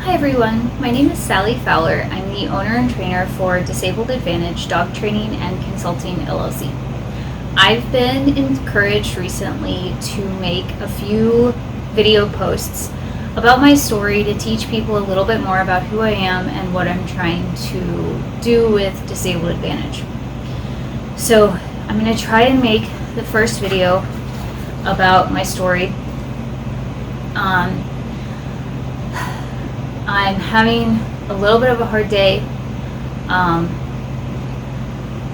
Hi everyone, my name is Sally Fowler. I'm the owner and trainer for Disabled Advantage Dog Training and Consulting LLC. I've been encouraged recently to make a few video posts about my story to teach people a little bit more about who I am and what I'm trying to do with Disabled Advantage. So I'm going to try and make the first video about my story. I'm having a little bit of a hard day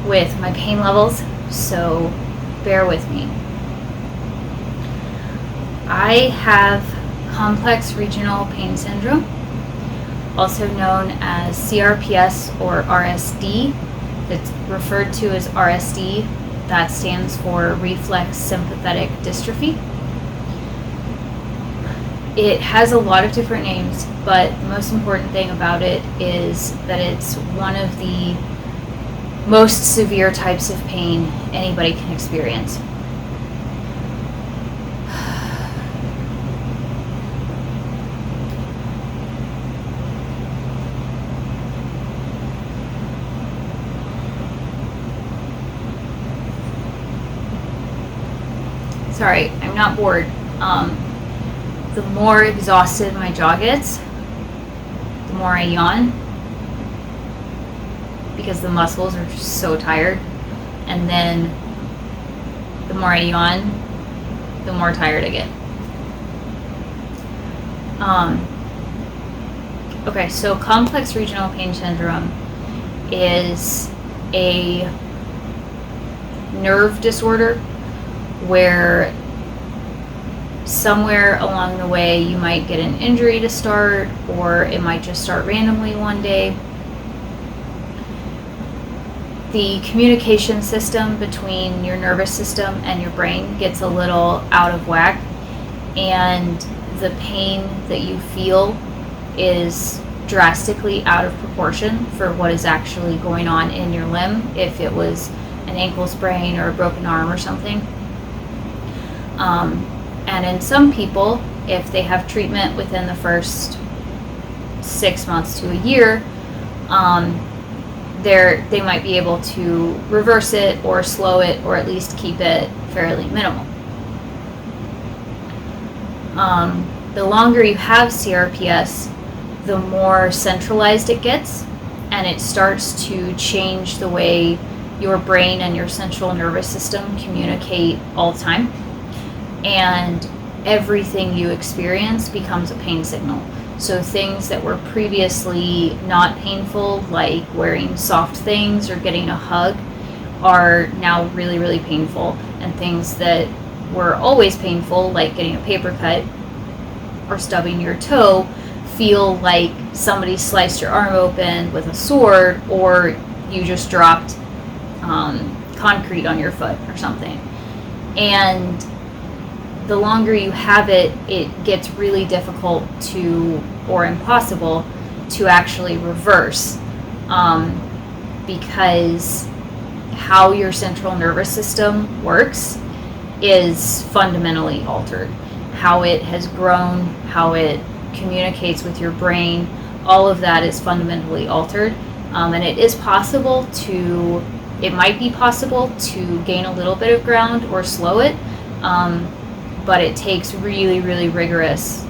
with my pain levels, so bear with me. I have complex regional pain syndrome, also known as CRPS or RSD. It's referred to as RSD. That stands for reflex sympathetic dystrophy. It has a lot of different names, but the most important thing about it is that it's one of the most severe types of pain anybody can experience. Sorry, I'm not bored. The more exhausted my jaw gets, the more I yawn because the muscles are just so tired. And then the more I yawn, the more tired I get. Okay, so complex regional pain syndrome is a nerve disorder where somewhere along the way you might get an injury to start, or it might just start randomly one day. The communication system between your nervous system and your brain gets a little out of whack, and the pain that you feel is drastically out of proportion for what is actually going on in your limb, if it was an ankle sprain or a broken arm or something. And in some people, if they have treatment within the first 6 months to a year, they might be able to reverse it or slow it, or at least keep it fairly minimal. The longer you have CRPS, the more centralized it gets, and it starts to change the way your brain and your central nervous system communicate all the time. And everything you experience becomes a pain signal. So things that were previously not painful, like wearing soft things or getting a hug, are now really, really painful. And things that were always painful, like getting a paper cut or stubbing your toe, feel like somebody sliced your arm open with a sword, or you just dropped concrete on your foot or something. And the longer you have it, it gets really difficult to, or impossible, to actually reverse, because how your central nervous system works is fundamentally altered. How it has grown, how it communicates with your brain, all of that is fundamentally altered. And it is possible to, it might be possible to gain a little bit of ground or slow it, but it takes really, really rigorous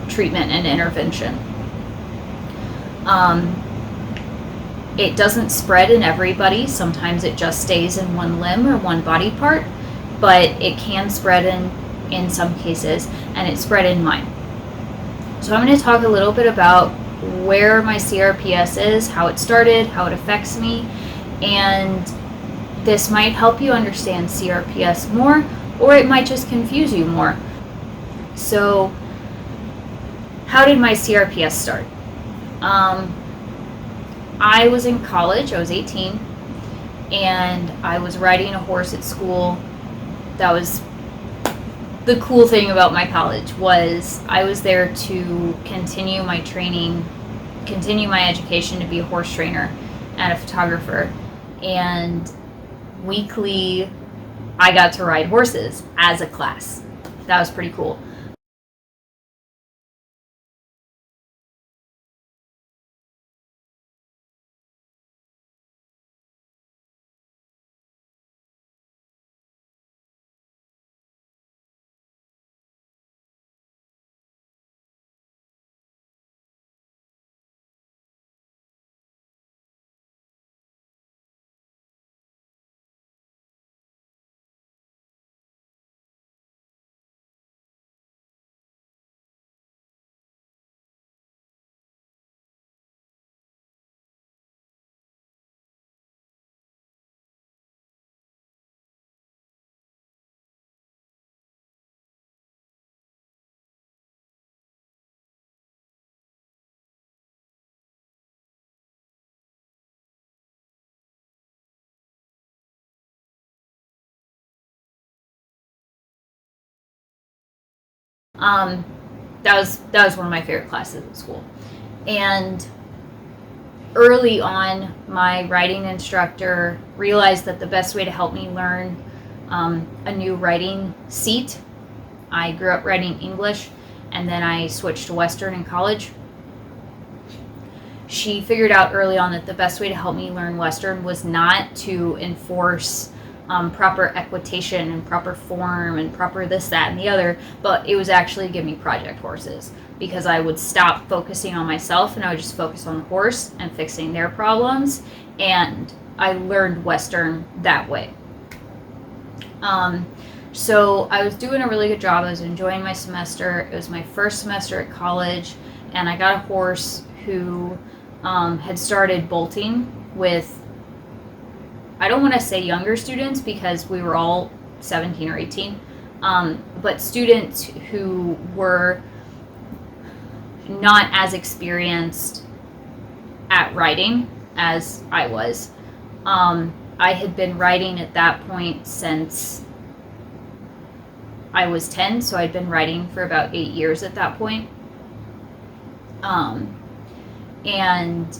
treatment and intervention. It doesn't spread in everybody. Sometimes it just stays in one limb or one body part, but it can spread in some cases, and it spread in mine. So I'm going to talk a little bit about where my CRPS is, how it started, how it affects me, and this might help you understand CRPS more, or it might just confuse you more. So, how did my CRPS start? I was in college, I was 18, and I was riding a horse at school. That was the cool thing about my college, was I was there to continue my training, continue my education to be a horse trainer and a photographer. And weekly, I got to ride horses as a class. That was pretty cool. Um, that was one of my favorite classes at school. And early on, my writing instructor realized that the best way to help me learn a new writing seat, I grew up writing English, and then I switched to Western in college. She figured out early on that the best way to help me learn Western was not to enforce proper equitation and proper form and proper this, that, and the other, but it was actually give me project horses, because I would stop focusing on myself and I would just focus on the horse and fixing their problems, and I learned Western that way. So I was doing a really good job. I was enjoying my semester. It was my first semester at college, and I got a horse who had started bolting with, I don't want to say younger students because we were all 17 or 18, but students who were not as experienced at writing as I was. I had been writing at that point since I was 10, so I'd been writing for about 8 years at that point. And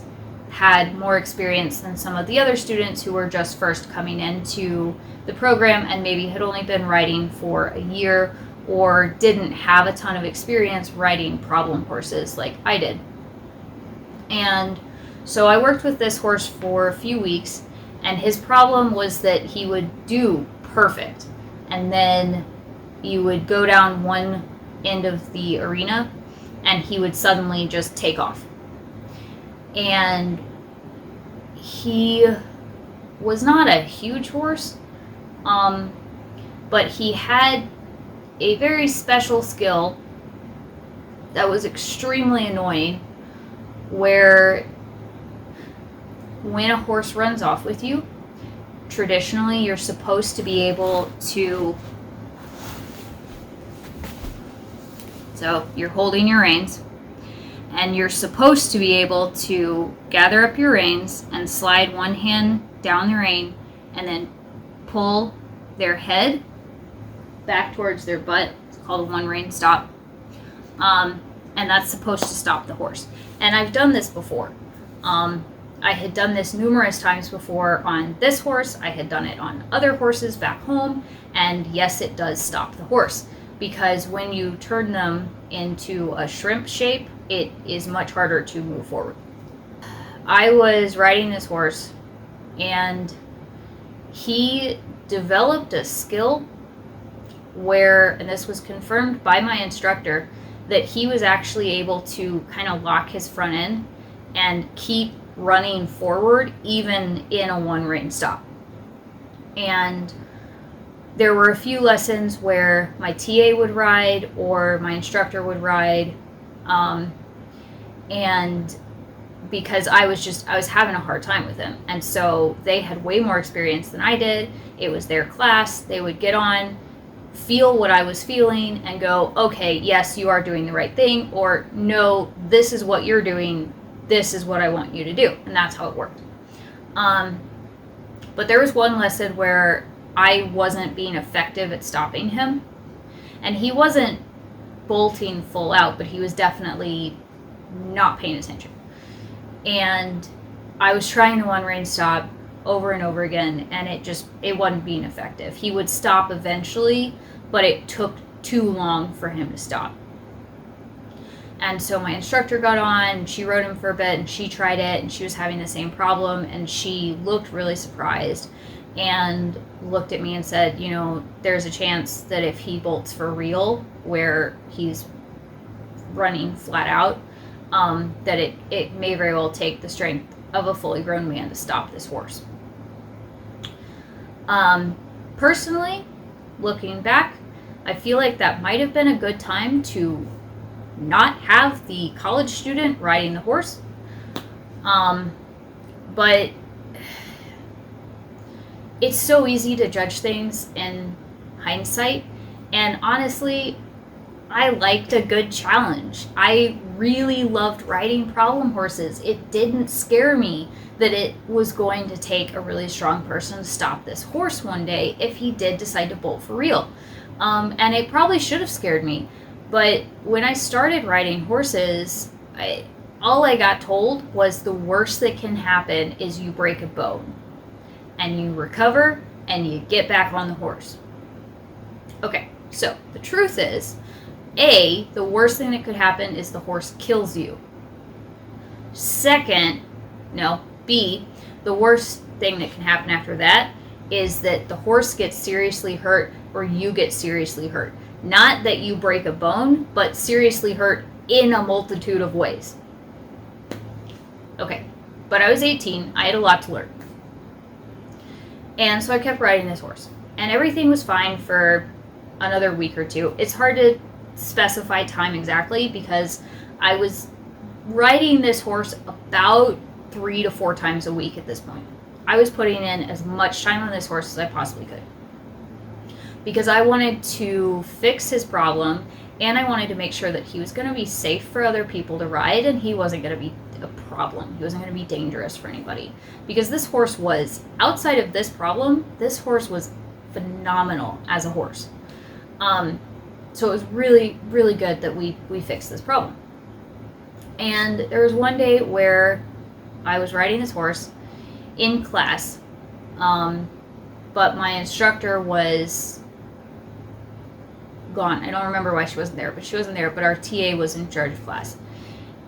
had more experience than some of the other students who were just first coming into the program and maybe had only been writing for a year or didn't have a ton of experience writing problem horses like I did. And so I worked with this horse for a few weeks, and his problem was that he would do perfect, and then you would go down one end of the arena and he would suddenly just take off. And he was not a huge horse, but he had a very special skill that was extremely annoying, where when a horse runs off with you, traditionally you're supposed to be able to, so you're holding your reins, and you're supposed to be able to gather up your reins and slide one hand down the rein and then pull their head back towards their butt. It's called a one rein stop. And that's supposed to stop the horse. And I've done this before. I had done this numerous times before on this horse. I had done it on other horses back home. And yes, it does stop the horse, because when you turn them into a shrimp shape, it is much harder to move forward. I was riding this horse, and he developed a skill where, and this was confirmed by my instructor, that he was actually able to kind of lock his front end and keep running forward even in a one rein stop. And there were a few lessons where my TA would ride or my instructor would ride, and because I was having a hard time with him, and so they had way more experience than I did. It was their class. They would get on, feel what I was feeling, and go, okay, yes, you are doing the right thing, or no, this is what you're doing, this is what I want you to do. And that's how it worked. But there was one lesson where I wasn't being effective at stopping him, and he wasn't bolting full out, but he was definitely not paying attention. And I was trying the one rein stop over and over again, and it wasn't being effective. He would stop eventually, but it took too long for him to stop. And so my instructor got on, she rode him for a bit, and she tried it, and she was having the same problem, and she looked really surprised and looked at me and said, you know, there's a chance that if he bolts for real, where he's running flat out, that it may very well take the strength of a fully grown man to stop this horse. Personally, looking back, I feel like that might have been a good time to not have the college student riding the horse. But it's so easy to judge things in hindsight, and honestly, I liked a good challenge. I really loved riding problem horses. It didn't scare me that it was going to take a really strong person to stop this horse one day if he did decide to bolt for real. And it probably should have scared me, But when I started riding horses, all I got told was the worst that can happen is you break a bone and you recover and you get back on the horse. Okay, so the truth is, A, the worst thing that could happen is the horse kills you. B, the worst thing that can happen after that is that the horse gets seriously hurt or you get seriously hurt. Not that you break a bone, but seriously hurt in a multitude of ways. Okay, but I was 18, I had a lot to learn. And so I kept riding this horse. And everything was fine for another week or two. It's hard to specify time exactly because I was riding this horse about 3 to 4 times a week at this point. I was putting in as much time on this horse as I possibly could. Because I wanted to fix his problem and I wanted to make sure that he was going to be safe for other people to ride and he wasn't going to be a problem. He wasn't going to be dangerous for anybody. Because this horse was, outside of this problem, this horse was phenomenal as a horse. So it was really, really good that we fixed this problem. And there was one day where I was riding this horse in class, but my instructor was gone. I don't remember why she wasn't there, but our TA was in charge of class.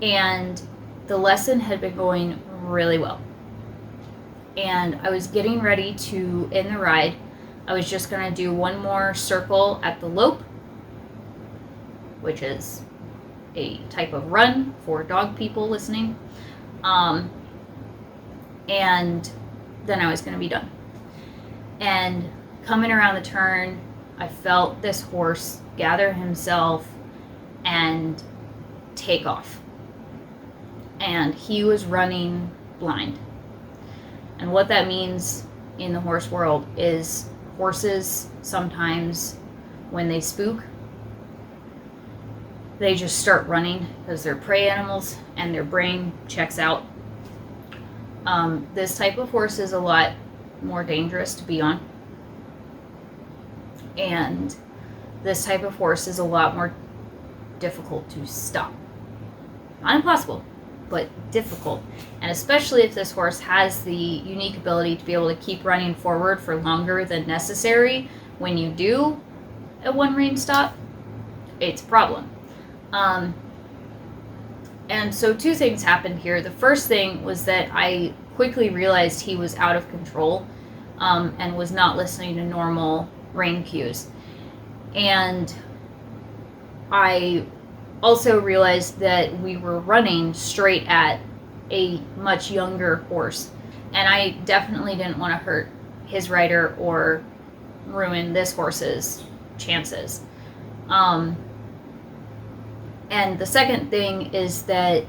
And the lesson had been going really well. And I was getting ready to end the ride. I was just going to do one more circle at the lope, which is a type of run for dog people listening. And then I was going to be done. And coming around the turn, I felt this horse gather himself and take off. And he was running blind. And what that means in the horse world is horses sometimes, when they spook, they just start running because they're prey animals and their brain checks out. This type of horse is a lot more dangerous to be on. And this type of horse is a lot more difficult to stop. Not impossible, but difficult. And especially if this horse has the unique ability to be able to keep running forward for longer than necessary, when you do a one rein stop, it's a problem. And so 2 things happened here. The first thing was that I quickly realized he was out of control and was not listening to normal rein cues. And I also realized that we were running straight at a much younger horse. And I definitely didn't want to hurt his rider or ruin this horse's chances. And the second thing is that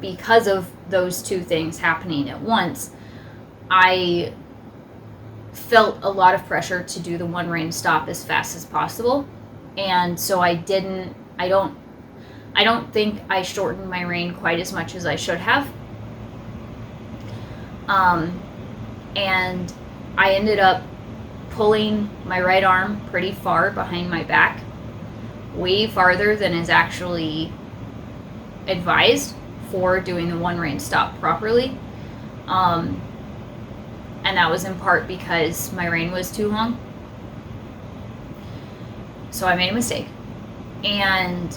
because of those 2 things happening at once, I felt a lot of pressure to do the one rein stop as fast as possible. And so I don't think I shortened my rein quite as much as I should have. And I ended up pulling my right arm pretty far behind my back, way farther than is actually advised for doing the one rein stop properly. And that was in part because my rein was too long. So I made a mistake. And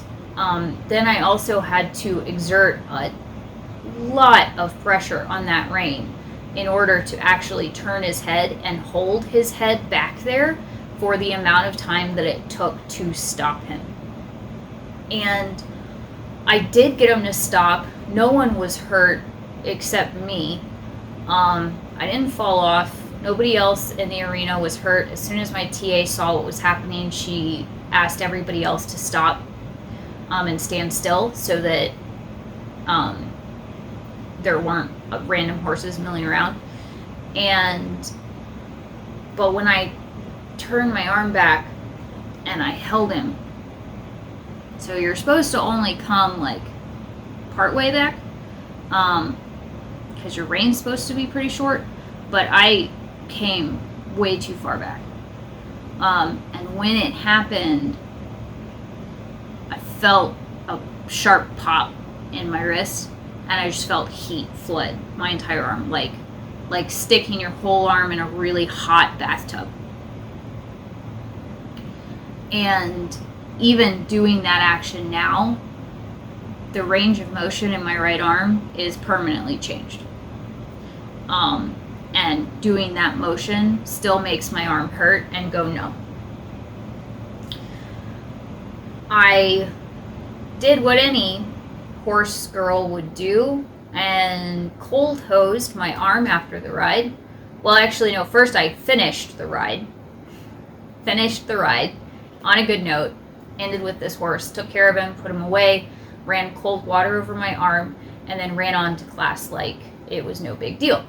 then I also had to exert a lot of pressure on that rein in order to actually turn his head and hold his head back there for the amount of time that it took to stop him. And I did get him to stop. No one was hurt except me. I didn't fall off. Nobody else in the arena was hurt. As soon as my TA saw what was happening, she asked everybody else to stop and stand still so that there weren't random horses milling around. But when I turned my arm back and I held him, so you're supposed to only come like part way back, because your rein's supposed to be pretty short, but I came way too far back. And when it happened, felt a sharp pop in my wrist, and I just felt heat flood my entire arm, like sticking your whole arm in a really hot bathtub. And even doing that action now, the range of motion in my right arm is permanently changed. And doing that motion still makes my arm hurt and go numb. I did what any horse girl would do and cold hosed my arm after the ride. Well, actually, no, first I finished the ride on a good note, ended with this horse, took care of him, put him away, ran cold water over my arm, and then ran on to class like it was no big deal.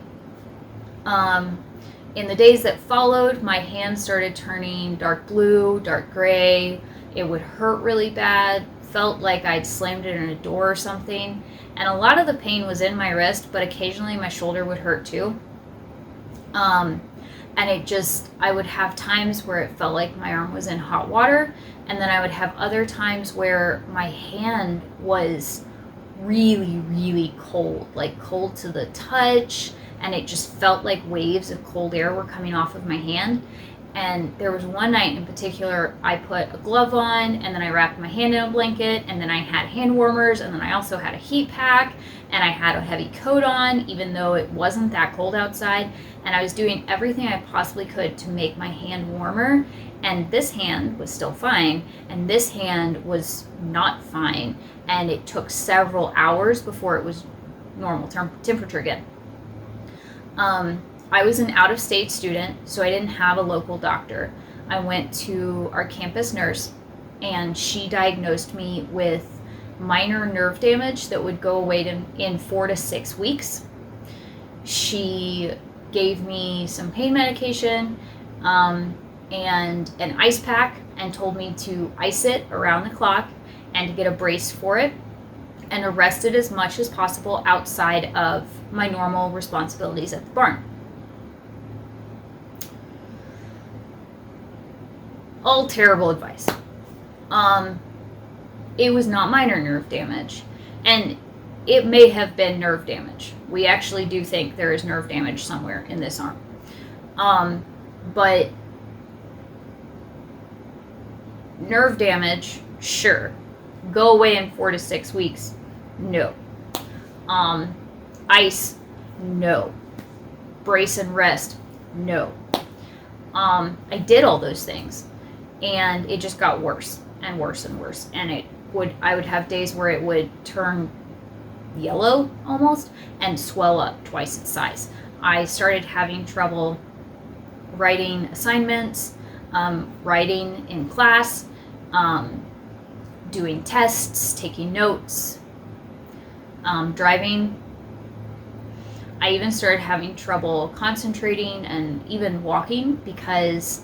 In the days that followed, my hands started turning dark blue, dark gray. It would hurt really bad, felt like I'd slammed it in a door or something. And a lot of the pain was in my wrist, but occasionally my shoulder would hurt too. And I would have times where it felt like my arm was in hot water, and then I would have other times where my hand was really, really cold, like cold to the touch, and it just felt like waves of cold air were coming off of my hand. And there was one night in particular, I put a glove on, and then I wrapped my hand in a blanket, and then I had hand warmers, and then I also had a heat pack, and I had a heavy coat on, even though it wasn't that cold outside. And I was doing everything I possibly could to make my hand warmer, and this hand was still fine, and this hand was not fine, and it took several hours before it was normal temperature again. I was an out-of-state student, so I didn't have a local doctor. I went to our campus nurse, and she diagnosed me with minor nerve damage that would go away in 4 to 6 weeks. She gave me some pain medication and an ice pack, and told me to ice it around the clock and to get a brace for it, and to rest it as much as possible outside of my normal responsibilities at the barn. All terrible advice. It was not minor nerve damage, and it may have been nerve damage. We actually do think there is nerve damage somewhere in this arm. But nerve damage, sure. Go away in 4 to 6 weeks, no. Ice, no. Brace and rest, no. I did all those things, and it just got worse and worse and worse. And I would have days where it would turn yellow almost and swell up twice its size. I started having trouble writing assignments, writing in class, doing tests, taking notes, driving. I even started having trouble concentrating and even walking because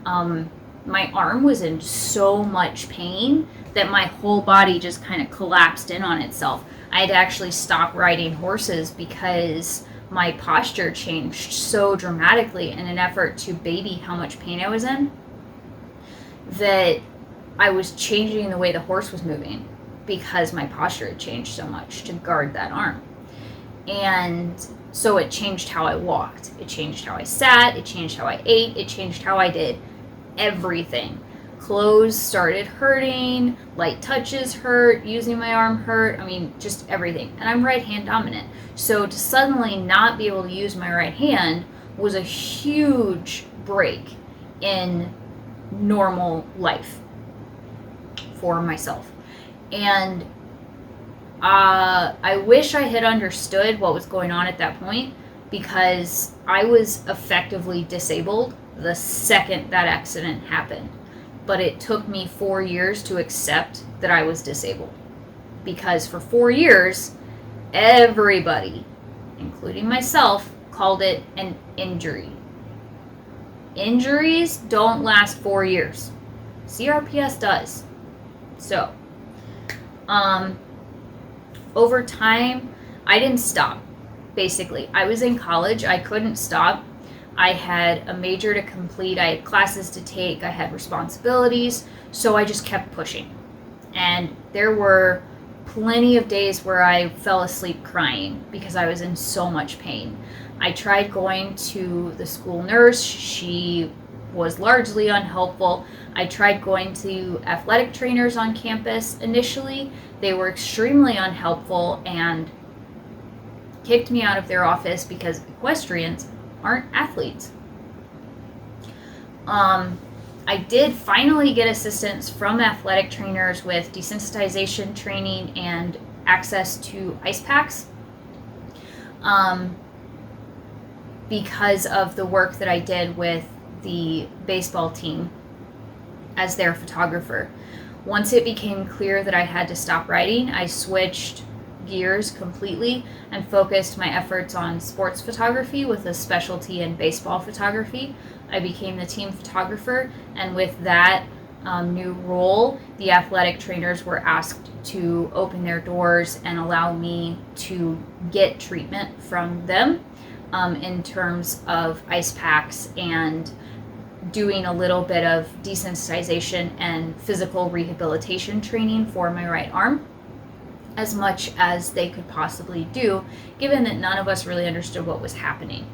my arm was in so much pain that my whole body just kind of collapsed in on itself. I had to actually stop riding horses because my posture changed so dramatically in an effort to baby how much pain I was in, that I was changing the way the horse was moving because my posture had changed so much to guard that arm. And so it changed how I walked. It changed how I sat. It changed how I ate. It changed how I did everything. Clothes started hurting. Light touches hurt. Using my arm hurt. I mean, just everything. And I'm right hand dominant. So to suddenly not be able to use my right hand was a huge break in normal life for myself. And I wish I had understood what was going on at that point, because I was effectively disabled the second that accident happened. But it took me 4 years to accept that I was disabled, because for 4 years, everybody, including myself, called it an injury. Injuries don't last 4 years. CRPS does. So, over time, I didn't stop, basically. I was in college. I couldn't stop. I had a major to complete. I had classes to take. I had responsibilities. So I just kept pushing. And there were plenty of days where I fell asleep crying because I was in so much pain. I tried going to the school nurse. She was largely unhelpful. I tried going to athletic trainers on campus initially. They were extremely unhelpful and kicked me out of their office because equestrians aren't athletes. I did finally get assistance from athletic trainers with desensitization training and access to ice packs because of the work that I did with the baseball team as their photographer. Once it became clear that I had to stop riding, I switched gears completely and focused my efforts on sports photography with a specialty in baseball photography. I became the team photographer, and with that new role, the athletic trainers were asked to open their doors and allow me to get treatment from them in terms of ice packs and doing a little bit of desensitization and physical rehabilitation training for my right arm, as much as they could possibly do, given that none of us really understood what was happening.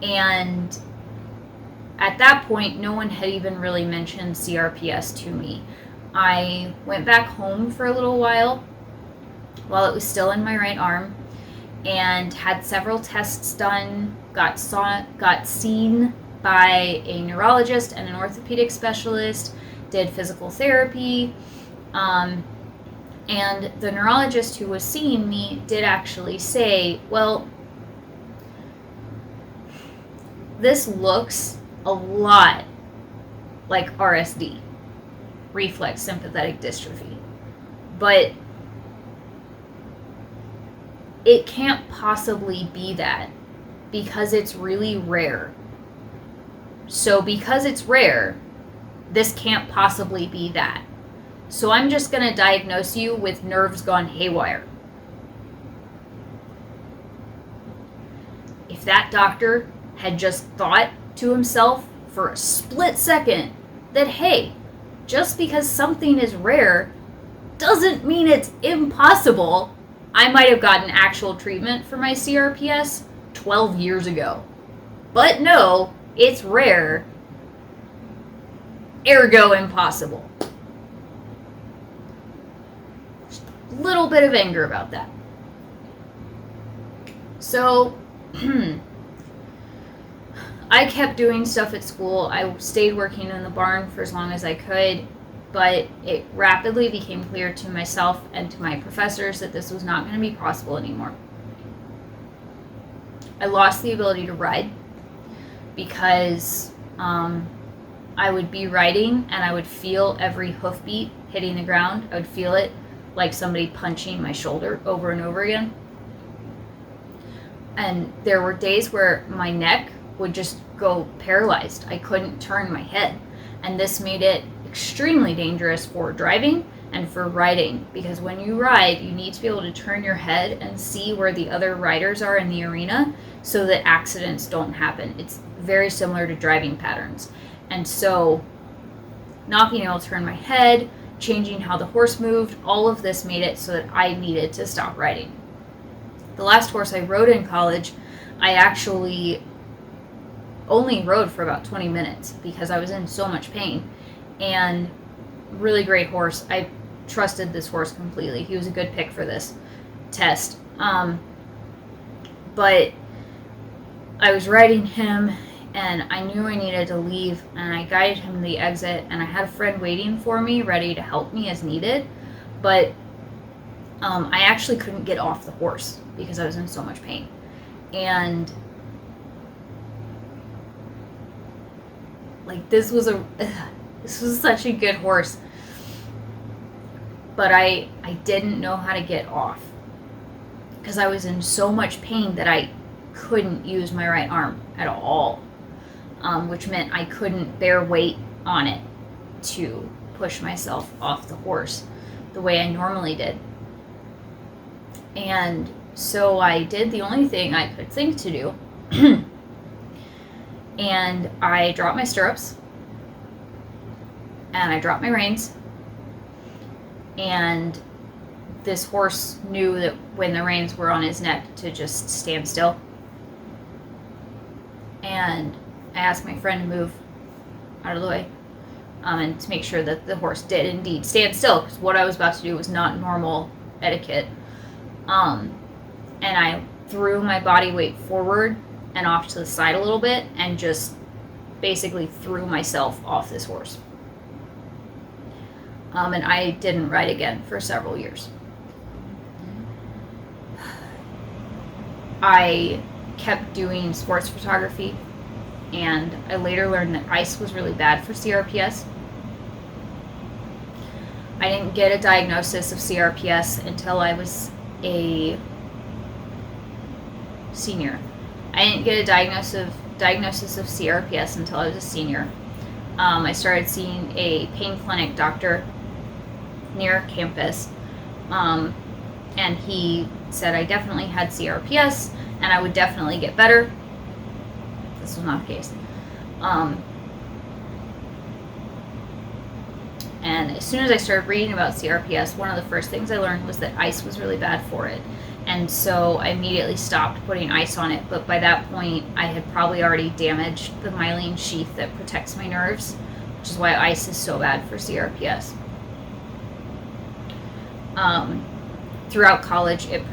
And at that point, no one had even really mentioned CRPS to me. I went back home for a little while it was still in my right arm and had several tests done, got seen by a neurologist and an orthopedic specialist, did physical therapy, and the neurologist who was seeing me did actually say, well, this looks a lot like RSD, reflex sympathetic dystrophy, but it can't possibly be that because it's really rare. So because it's rare, this can't possibly be that. So I'm just going to diagnose you with nerves gone haywire. If that doctor had just thought to himself for a split second that, hey, just because something is rare doesn't mean it's impossible, I might have gotten actual treatment for my CRPS 12 years ago. But no, it's rare, ergo impossible. Just a little bit of anger about that. So, I kept doing stuff at school. I stayed working in the barn for as long as I could, but it rapidly became clear to myself and to my professors that this was not going to be possible anymore. I lost the ability to ride because I would be riding and I would feel every hoofbeat hitting the ground. I would feel it like somebody punching my shoulder over and over again. And there were days where my neck would just go paralyzed. I couldn't turn my head. And this made it extremely dangerous for driving and for riding, because when you ride, you need to be able to turn your head and see where the other riders are in the arena so that accidents don't happen. It's very similar to driving patterns. And so not being able to turn my head, changing how the horse moved, all of this made it so that I needed to stop riding. The last horse I rode in college, I actually only rode for about 20 minutes because I was in so much pain. And really great horse. I trusted this horse completely. He was a good pick for this test. But I was riding him and I knew I needed to leave, and I guided him to the exit, and I had a friend waiting for me ready to help me as needed. But I actually couldn't get off the horse because I was in so much pain. And like this was such a good horse, but I didn't know how to get off because I was in so much pain that I couldn't use my right arm at all, which meant I couldn't bear weight on it to push myself off the horse the way I normally did. And so I did the only thing I could think to do. And I dropped my stirrups and I dropped my reins and this horse knew that when the reins were on his neck to just stand still. And I asked my friend to move out of the way, and to make sure that the horse did indeed stand still, because what I was about to do was not normal etiquette. And I threw my body weight forward and off to the side a little bit, and just basically threw myself off this horse. And I didn't ride again for several years. I kept doing sports photography, and I later learned that ice was really bad for CRPS. I didn't get a diagnosis of CRPS until I was a senior. I didn't get a diagnosis of CRPS until I was a senior. I started seeing a pain clinic doctor near campus, and he said I definitely had CRPS and I would definitely get better. This was not the case. And as soon as I started reading about CRPS, one of the first things I learned was that ice was really bad for it. And so I immediately stopped putting ice on it. But by that point, I had probably already damaged the myelin sheath that protects my nerves, which is why ice is so bad for CRPS. Throughout college, it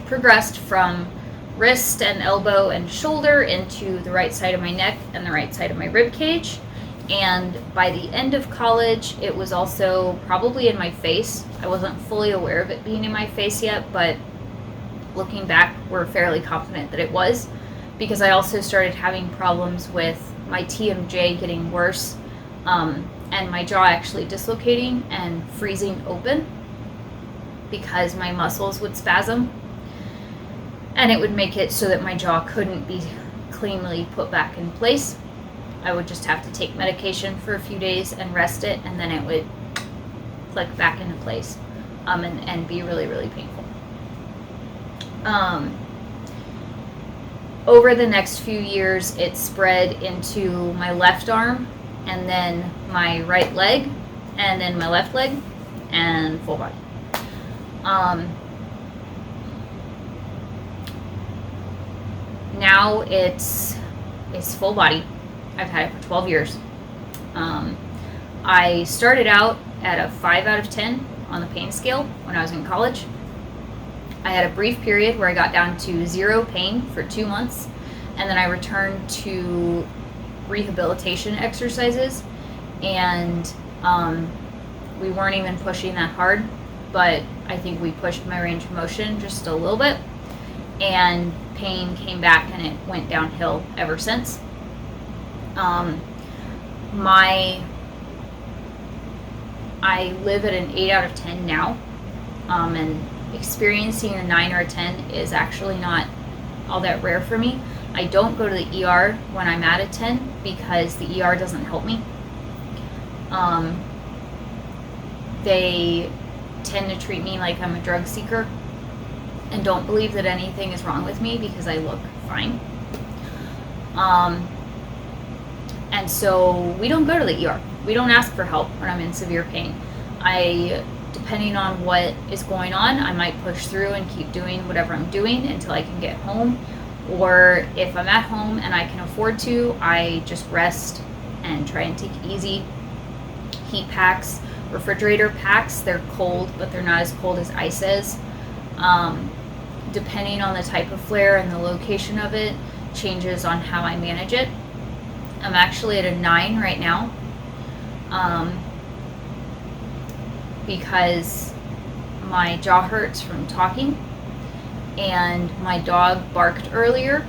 progressed from wrist and elbow and shoulder into the right side of my neck and the right side of my rib cage. And by the end of college, it was also probably in my face. I wasn't fully aware of it being in my face yet, but looking back, we're fairly confident that it was, because I also started having problems with my TMJ getting worse, and my jaw actually dislocating and freezing open because my muscles would spasm, and it would make it so that my jaw couldn't be cleanly put back in place. I would just have to take medication for a few days and rest it, and then it would click back into place, and be really, really painful. Over the next few years, it spread into my left arm, and then my right leg, and then my left leg, and full body. Now it's full body. I've had it for 12 years. I started out at a 5 out of 10 on the pain scale when I was in college. I had a brief period where I got down to 0 pain for 2 months, and then I returned to rehabilitation exercises, and we weren't even pushing that hard, but I think we pushed my range of motion just a little bit, and pain came back, and it went downhill ever since. I live at an 8 out of 10 now, and experiencing a 9 or a 10 is actually not all that rare for me. I don't go to the ER when I'm at a 10 because the ER doesn't help me. They tend to treat me like I'm a drug seeker and don't believe that anything is wrong with me because I look fine. And so we don't go to the ER. We don't ask for help when I'm in severe pain. Depending on what is going on, I might push through and keep doing whatever I'm doing until I can get home. Or if I'm at home and I can afford to, I just rest and try and take it easy. Heat packs, refrigerator packs, they're cold, but they're not as cold as ice is. Depending on the type of flare and the location of it, changes on how I manage it. I'm actually at a 9 right now, because my jaw hurts from talking, and my dog barked earlier,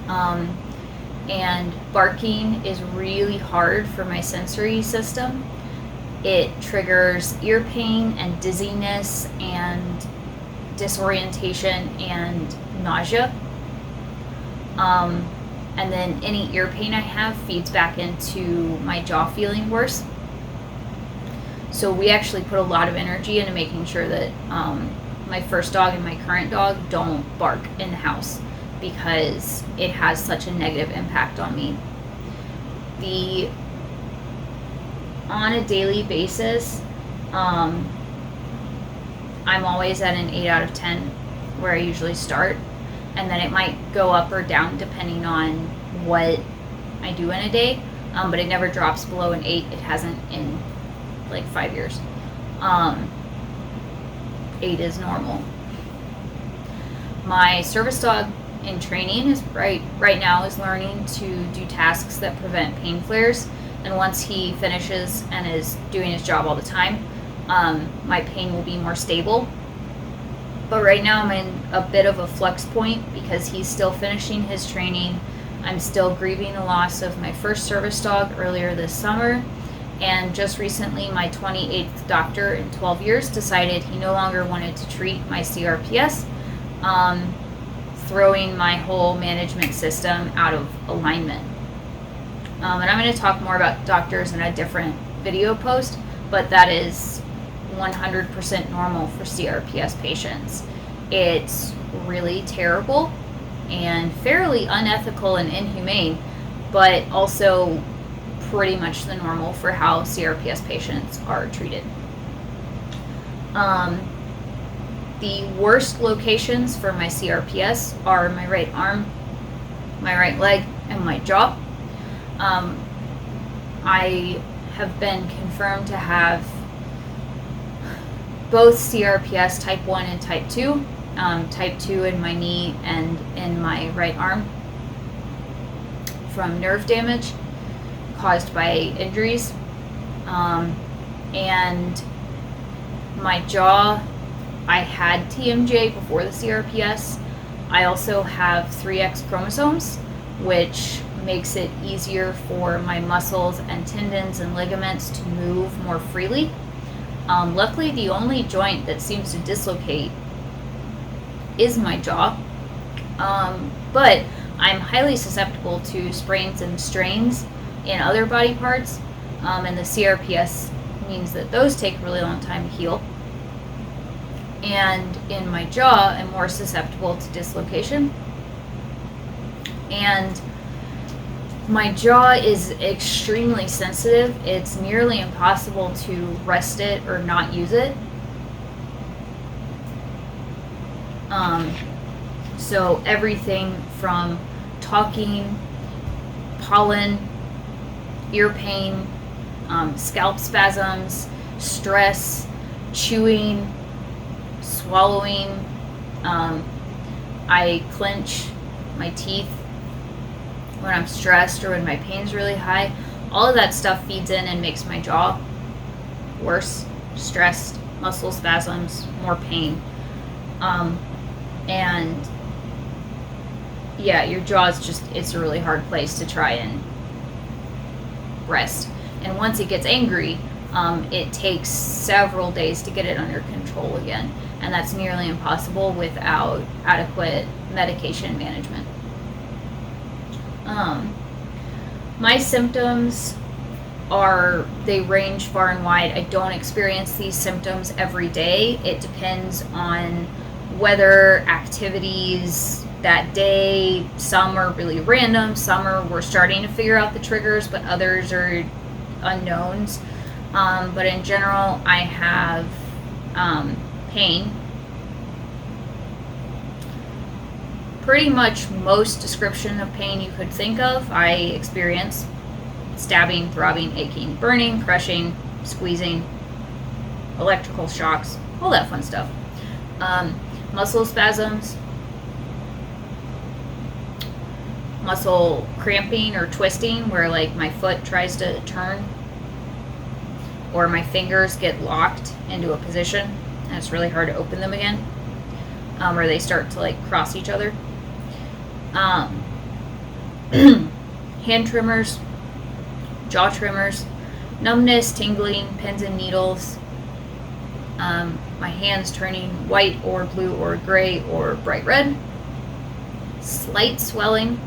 and barking is really hard for my sensory system. It triggers ear pain and dizziness and disorientation and nausea. And then any ear pain I have feeds back into my jaw feeling worse. So we actually put a lot of energy into making sure that my first dog and my current dog don't bark in the house because it has such a negative impact on me. On a daily basis, I'm always at an 8 out of 10 where I usually start, and then it might go up or down depending on what I do in a day, but it never drops below an 8. It hasn't in like 5 years. 8 is normal. My service dog in training is right now is learning to do tasks that prevent pain flares, and once he finishes and is doing his job all the time, my pain will be more stable. But right now I'm in a bit of a flux point because he's still finishing his training. I'm still grieving the loss of my first service dog earlier this summer, and just recently my 28th doctor in 12 years decided he no longer wanted to treat my CRPS, throwing my whole management system out of alignment. And I'm going to talk more about doctors in a different video post, but that is 100% normal for CRPS patients. It's really terrible and fairly unethical and inhumane, but also pretty much the normal for how CRPS patients are treated. The worst locations for my CRPS are my right arm, my right leg, and my jaw. I have been confirmed to have both CRPS type 1 and type 2. Type 2 in my knee and in my right arm from nerve damage caused by injuries. And my jaw, I had TMJ before the CRPS. I also have 3X chromosomes, which makes it easier for my muscles and tendons and ligaments to move more freely. Luckily, the only joint that seems to dislocate is my jaw, but I'm highly susceptible to sprains and strains in other body parts, and the CRPS means that those take a really long time to heal. And in my jaw, I'm more susceptible to dislocation. And my jaw is extremely sensitive. It's nearly impossible to rest it or not use it. So everything from talking, pollen, ear pain, scalp spasms, stress, chewing, swallowing, I clench my teeth when I'm stressed or when my pain's really high. All of that stuff feeds in and makes my jaw worse, stressed, muscle spasms, more pain. And yeah, your jaw is just, it's a really hard place to try and rest. And once it gets angry, it takes several days to get it under control again. And that's nearly impossible without adequate medication management. My symptoms they range far and wide. I don't experience these symptoms every day. It depends on weather, activities that day. Some are really random, we're starting to figure out the triggers, but others are unknowns. But in general, I have pain. Pretty much most description of pain you could think of, I experience. Stabbing, throbbing, aching, burning, crushing, squeezing, electrical shocks, all that fun stuff. Muscle spasms, muscle cramping or twisting where like my foot tries to turn or my fingers get locked into a position and it's really hard to open them again, or they start to like cross each other. Hand tremors, jaw tremors, numbness, tingling, pins and needles, my hands turning white or blue or gray or bright red, slight swelling.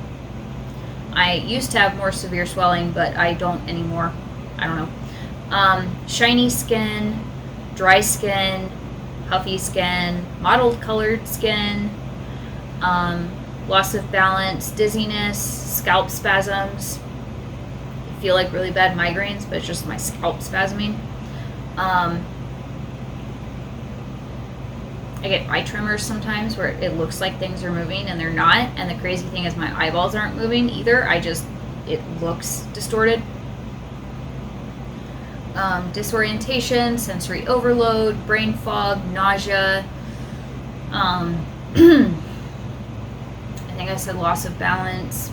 I used to have more severe swelling, but I don't anymore. I don't know. Shiny skin, dry skin, puffy skin, mottled colored skin, loss of balance, dizziness, scalp spasms. I feel like really bad migraines, but it's just my scalp spasming. I get eye tremors sometimes where it looks like things are moving and they're not. And the crazy thing is my eyeballs aren't moving either. It looks distorted. Disorientation, sensory overload, brain fog, nausea. I think I said loss of balance.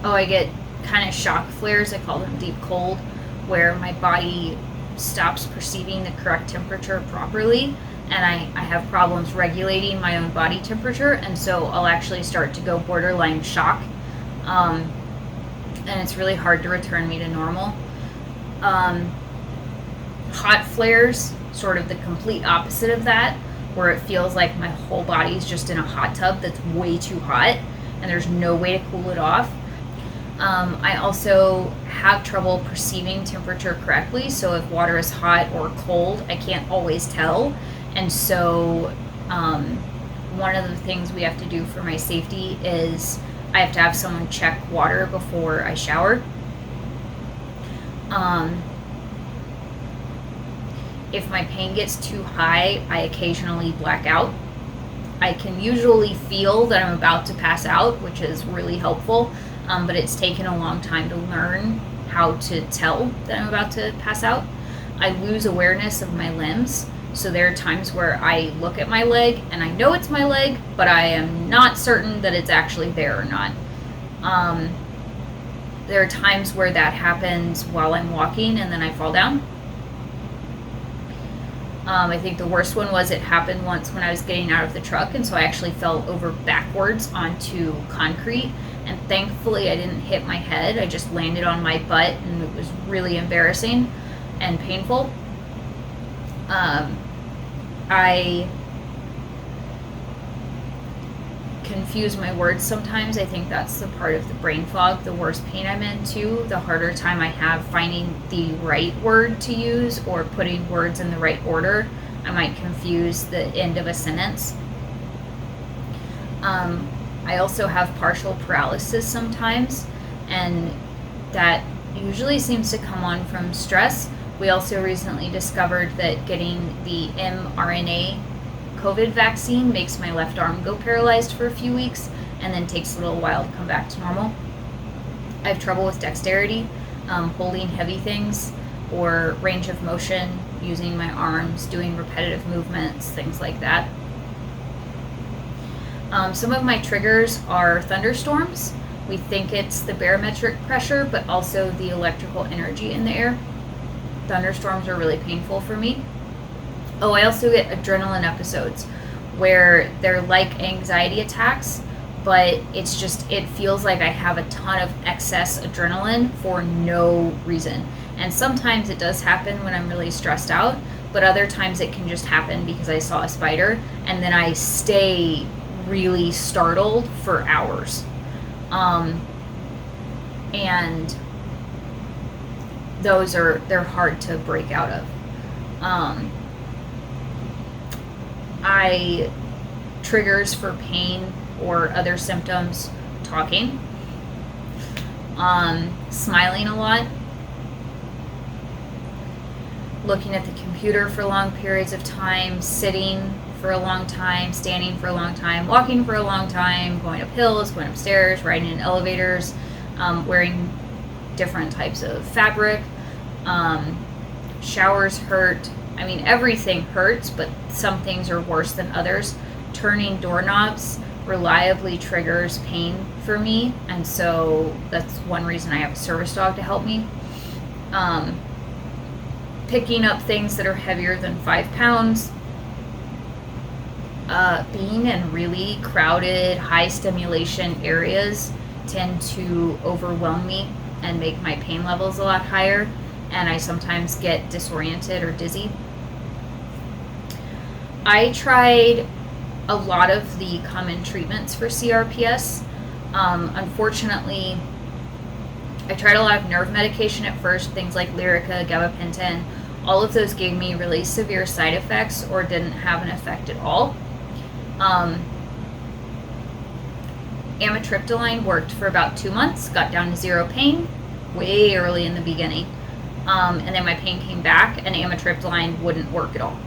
I get kind of shock flares. I call them deep cold, where my body stops perceiving the correct temperature properly, and I have problems regulating my own body temperature, and so I'll actually start to go borderline shock, and it's really hard to return me to normal. Hot flares, sort of the complete opposite of that, where it feels like my whole body's just in a hot tub that's way too hot and there's no way to cool it off. I also have trouble perceiving temperature correctly, so if water is hot or cold, I can't always tell. And so one of the things we have to do for my safety is I have to have someone check water before I shower. If my pain gets too high, I occasionally black out. I can usually feel that I'm about to pass out, which is really helpful, but it's taken a long time to learn how to tell that I'm about to pass out. I lose awareness of my limbs, so there are times where I look at my leg and I know it's my leg, but I am not certain that it's actually there or not. There are times where that happens while I'm walking and then I fall down. I think the worst one was it happened once when I was getting out of the truck, and so I actually fell over backwards onto concrete, and thankfully I didn't hit my head. I just landed on my butt, and it was really embarrassing and painful. I confuse my words sometimes. I think that's the part of the brain fog. The worse pain I'm in too, the harder time I have finding the right word to use or putting words in the right order. I might confuse the end of a sentence. I also have partial paralysis sometimes, and that usually seems to come on from stress. We also recently discovered that getting the mRNA COVID vaccine makes my left arm go paralyzed for a few weeks and then takes a little while to come back to normal. I have trouble with dexterity, holding heavy things, or range of motion, using my arms, doing repetitive movements, things like that. Some of my triggers are thunderstorms. We think it's the barometric pressure, but also the electrical energy in the air. Thunderstorms are really painful for me. I also get adrenaline episodes where they're like anxiety attacks, but it feels like I have a ton of excess adrenaline for no reason. And sometimes it does happen when I'm really stressed out, but other times it can just happen because I saw a spider, and then I stay really startled for hours. And they're hard to break out of. Triggers for pain or other symptoms: talking, smiling a lot, looking at the computer for long periods of time, sitting for a long time, standing for a long time, walking for a long time, going up hills, going upstairs, riding in elevators, wearing different types of fabric. Showers hurt. I mean, everything hurts, but some things are worse than others. Turning doorknobs reliably triggers pain for me, and so that's one reason I have a service dog to help me. Picking up things that are heavier than 5 pounds. Being in really crowded, high stimulation areas tend to overwhelm me and make my pain levels a lot higher, and I sometimes get disoriented or dizzy. I tried a lot of the common treatments for CRPS. Unfortunately, I tried a lot of nerve medication at first, things like Lyrica, gabapentin. All of those gave me really severe side effects or didn't have an effect at all. Amitriptyline worked for about 2 months, got down to 0 pain way early in the beginning. and then my pain came back, and amitriptyline wouldn't work at all.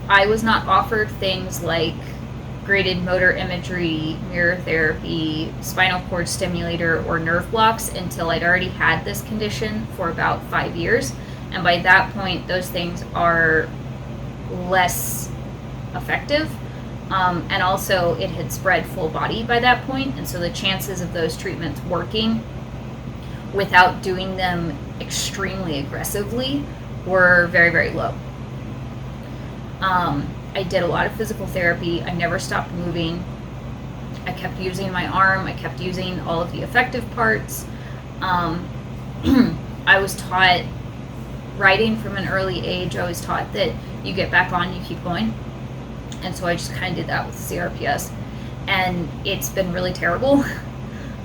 I was not offered things like graded motor imagery, mirror therapy, spinal cord stimulator, or nerve blocks until I'd already had this condition for about 5 years. And by that point, those things are less effective. And also, it had spread full body by that point, and so the chances of those treatments working without doing them extremely aggressively were very, very low. I did a lot of physical therapy. I never stopped moving. I kept using my arm. I kept using all of the effective parts. I was taught, riding from an early age, I was taught that you get back on, you keep going. And so I just kind of did that with CRPS. And it's been really terrible.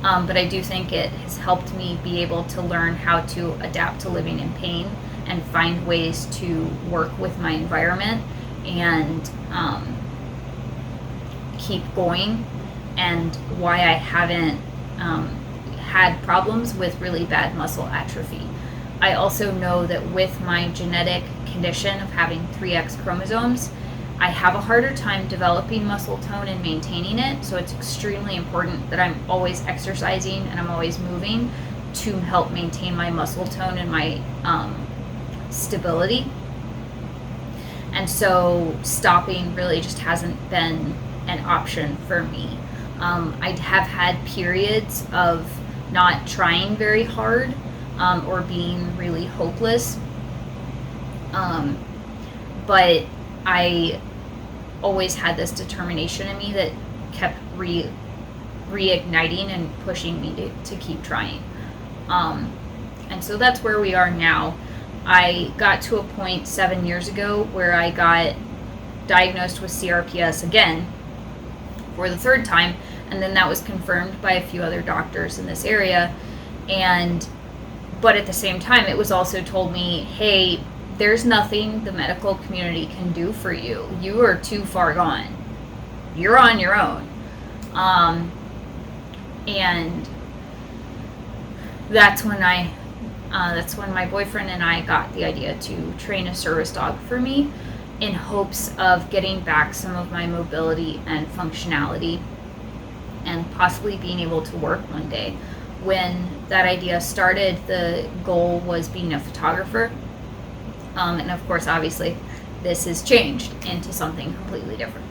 But I do think it has helped me be able to learn how to adapt to living in pain and find ways to work with my environment and keep going, and why I haven't had problems with really bad muscle atrophy. I also know that with my genetic condition of having 3X chromosomes, I have a harder time developing muscle tone and maintaining it, so it's extremely important that I'm always exercising and I'm always moving to help maintain my muscle tone and my stability. And so stopping really just hasn't been an option for me. I have had periods of not trying very hard or being really hopeless. But I always had this determination in me that kept reigniting and pushing me to keep trying. And so that's where we are now. I got to a point 7 years ago where I got diagnosed with CRPS again for the third time, and then that was confirmed by a few other doctors in this area. But at the same time, it was also told me, hey, there's nothing the medical community can do for you. You are too far gone. You're on your own. And that's when my boyfriend and I got the idea to train a service dog for me, in hopes of getting back some of my mobility and functionality and possibly being able to work one day. When that idea started, the goal was being a photographer. And of course, obviously, this has changed into something completely different.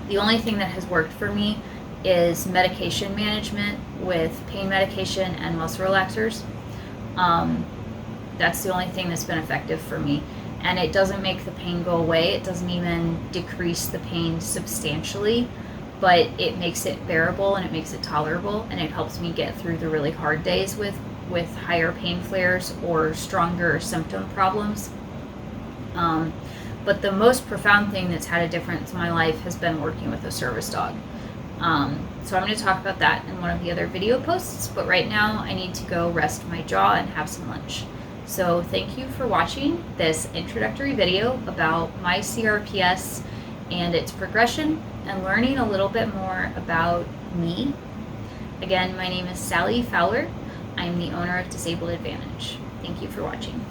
The only thing that has worked for me is medication management with pain medication and muscle relaxers. That's the only thing that's been effective for me. And it doesn't make the pain go away. It doesn't even decrease the pain substantially, but it makes it bearable and it makes it tolerable, and it helps me get through the really hard days with higher pain flares or stronger symptom problems. But the most profound thing that's had a difference in my life has been working with a service dog. So I'm going to talk about that in one of the other video posts, but right now I need to go rest my jaw and have some lunch. So thank you for watching this introductory video about my CRPS and its progression and learning a little bit more about me. Again, my name is Sally Fowler. I'm the owner of Disabled Advantage. Thank you for watching.